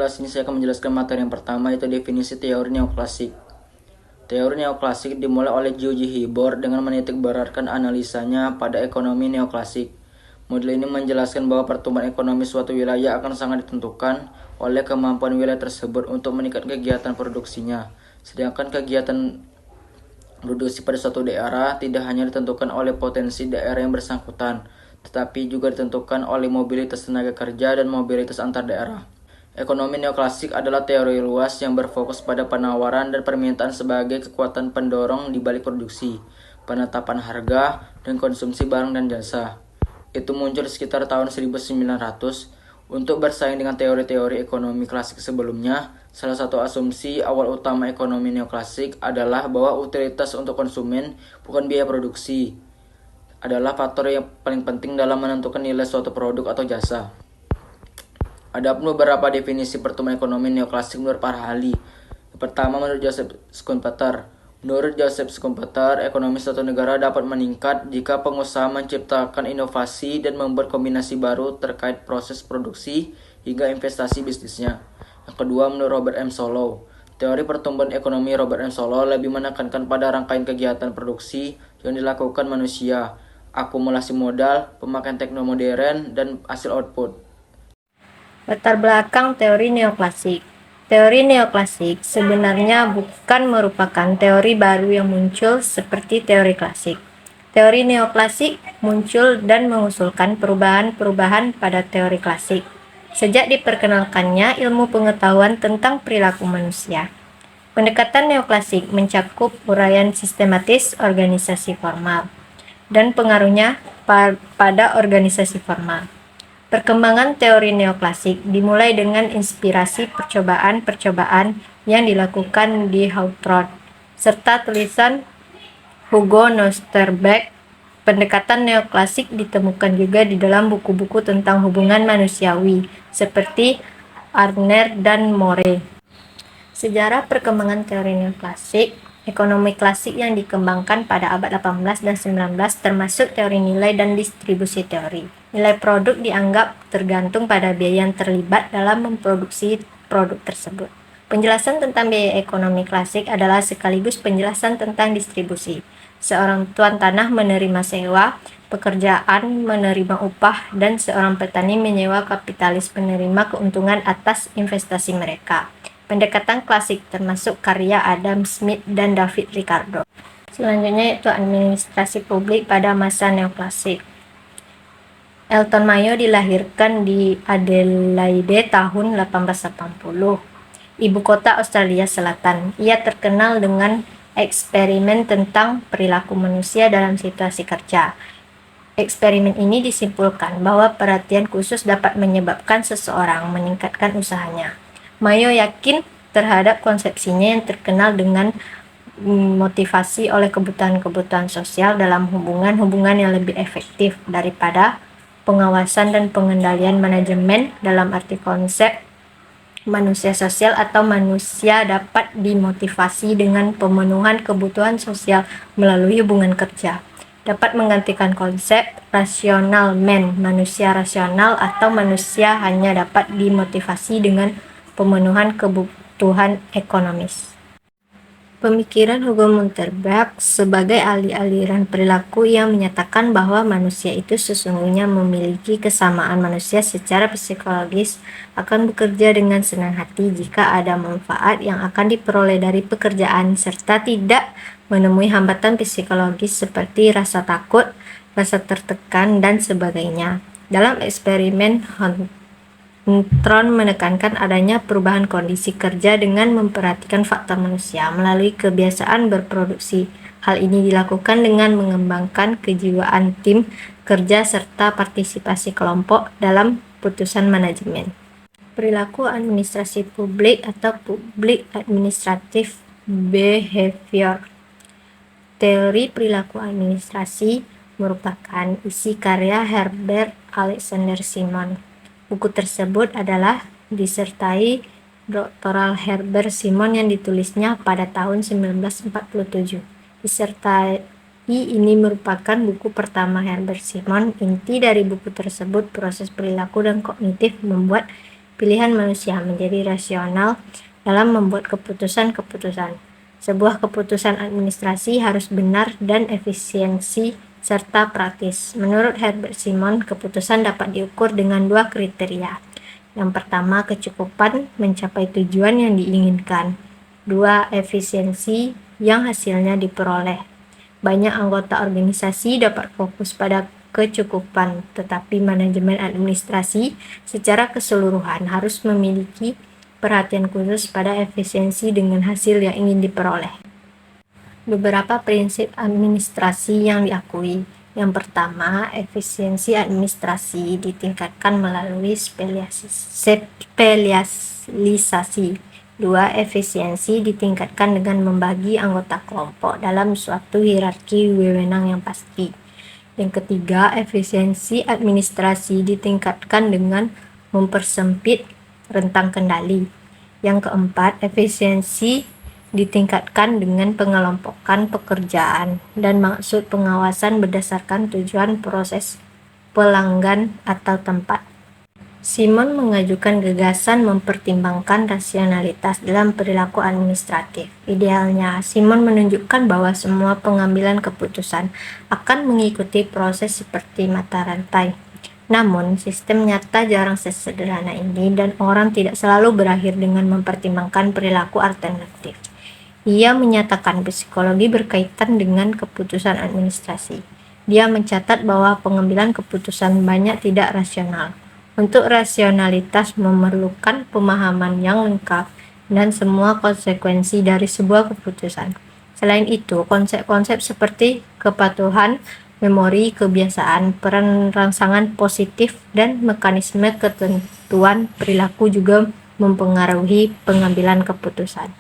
kelas ini saya akan menjelaskan materi yang pertama, yaitu definisi teori neoklasik. Teori neoklasik dimulai oleh G.J. Hibor dengan menitikberatkan analisanya pada ekonomi neoklasik. Model ini menjelaskan bahwa pertumbuhan ekonomi suatu wilayah akan sangat ditentukan oleh kemampuan wilayah tersebut untuk meningkatkan kegiatan produksinya. Sedangkan kegiatan produksi pada suatu daerah tidak hanya ditentukan oleh potensi daerah yang bersangkutan, tetapi juga ditentukan oleh mobilitas tenaga kerja dan mobilitas antar daerah. Ekonomi neoklasik adalah teori luas yang berfokus pada penawaran dan permintaan sebagai kekuatan pendorong di balik produksi, penetapan harga, dan konsumsi barang dan jasa. Itu muncul sekitar tahun 1900 untuk bersaing dengan teori-teori ekonomi klasik sebelumnya. Salah satu asumsi awal utama ekonomi neoklasik adalah bahwa utilitas untuk konsumen, bukan biaya produksi, adalah faktor yang paling penting dalam menentukan nilai suatu produk atau jasa. Ada beberapa definisi pertumbuhan ekonomi neoklasik menurut para ahli. Yang pertama, menurut Joseph Schumpeter. Menurut Joseph Schumpeter, ekonomi suatu negara dapat meningkat jika pengusaha menciptakan inovasi dan membuat kombinasi baru terkait proses produksi hingga investasi bisnisnya. Yang kedua, menurut Robert M. Solow. Teori pertumbuhan ekonomi Robert M. Solow lebih menekankan pada rangkaian kegiatan produksi yang dilakukan manusia, akumulasi modal, pemakaian teknologi modern, dan hasil output. Latar belakang teori neoklasik. Teori neoklasik sebenarnya bukan merupakan teori baru yang muncul seperti teori klasik. Teori neoklasik muncul dan mengusulkan perubahan-perubahan pada teori klasik sejak diperkenalkannya ilmu pengetahuan tentang perilaku manusia. Pendekatan neoklasik mencakup uraian sistematis organisasi formal dan pengaruhnya pada organisasi formal. Perkembangan teori neoklasik dimulai dengan inspirasi percobaan-percobaan yang dilakukan di Hawthorne, serta tulisan Hugo Nosterberg. Pendekatan neoklasik ditemukan juga di dalam buku-buku tentang hubungan manusiawi, seperti Arner dan More. Sejarah perkembangan teori neoklasik. Ekonomi klasik yang dikembangkan pada abad 18 dan 19 termasuk teori nilai dan distribusi teori. Nilai produk dianggap tergantung pada biaya yang terlibat dalam memproduksi produk tersebut. Penjelasan tentang biaya ekonomi klasik adalah sekaligus penjelasan tentang distribusi. Seorang tuan tanah menerima sewa, pekerjaan menerima upah, dan seorang petani menyewa kapitalis menerima keuntungan atas investasi mereka. Pendekatan klasik termasuk karya Adam Smith dan David Ricardo. Selanjutnya yaitu administrasi publik pada masa neoklasik. Elton Mayo dilahirkan di Adelaide tahun 1880, ibu kota Australia Selatan. Ia terkenal dengan eksperimen tentang perilaku manusia dalam situasi kerja. Eksperimen ini disimpulkan bahwa perhatian khusus dapat menyebabkan seseorang meningkatkan usahanya. Mayo yakin terhadap konsepsinya yang terkenal dengan motivasi oleh kebutuhan-kebutuhan sosial dalam hubungan-hubungan yang lebih efektif daripada pengawasan dan pengendalian manajemen, dalam arti konsep manusia sosial atau manusia dapat dimotivasi dengan pemenuhan kebutuhan sosial melalui hubungan kerja. Dapat menggantikan konsep rasional man, manusia rasional, atau manusia hanya dapat dimotivasi dengan pemenuhan kebutuhan ekonomis. Pemikiran Hugo Monterberg sebagai ahli aliran perilaku yang menyatakan bahwa manusia itu sesungguhnya memiliki kesamaan manusia secara psikologis, akan bekerja dengan senang hati jika ada manfaat yang akan diperoleh dari pekerjaan, serta tidak menemui hambatan psikologis seperti rasa takut, rasa tertekan, dan sebagainya. Dalam eksperimen, Tron menekankan adanya perubahan kondisi kerja dengan memperhatikan faktor manusia melalui kebiasaan berproduksi. Hal ini dilakukan dengan mengembangkan kejiwaan tim kerja serta partisipasi kelompok dalam putusan manajemen. Perilaku administrasi publik atau public administrative behavior. Teori perilaku administrasi merupakan isi karya Herbert Alexander Simon. Buku tersebut adalah disertai doktoral Herbert Simon yang ditulisnya pada tahun 1947. Disertai ini merupakan buku pertama Herbert Simon. Inti dari buku tersebut proses perilaku dan kognitif membuat pilihan manusia menjadi rasional dalam membuat keputusan-keputusan. Sebuah keputusan administrasi harus benar dan efisiensi serta praktis. Menurut Herbert Simon, keputusan dapat diukur dengan 2 kriteria. Yang pertama, kecukupan mencapai tujuan yang diinginkan. 2. Efisiensi yang hasilnya diperoleh. Banyak anggota organisasi dapat fokus pada kecukupan, tetapi manajemen administrasi secara keseluruhan harus memiliki perhatian khusus pada efisiensi dengan hasil yang ingin diperoleh. Beberapa prinsip administrasi yang diakui. Yang pertama, efisiensi administrasi ditingkatkan melalui spesialisasi. 2. Efisiensi ditingkatkan dengan membagi anggota kelompok dalam suatu hierarki wewenang yang pasti. Yang ketiga, efisiensi administrasi ditingkatkan dengan mempersempit rentang kendali. Yang keempat, efisiensi ditingkatkan dengan pengelompokan pekerjaan dan maksud pengawasan berdasarkan tujuan proses pelanggan atau tempat. Simon mengajukan gagasan mempertimbangkan rasionalitas dalam perilaku administratif. Idealnya, Simon menunjukkan bahwa semua pengambilan keputusan akan mengikuti proses seperti mata rantai. Namun, sistem nyata jarang sesederhana ini dan orang tidak selalu berakhir dengan mempertimbangkan perilaku alternatif. Ia menyatakan psikologi berkaitan dengan keputusan administrasi. Dia mencatat bahwa pengambilan keputusan banyak tidak rasional. Untuk rasionalitas memerlukan pemahaman yang lengkap dan semua konsekuensi dari sebuah keputusan. Selain itu, konsep-konsep seperti kepatuhan, memori, kebiasaan, peran rangsangan positif, dan mekanisme ketentuan perilaku juga mempengaruhi pengambilan keputusan.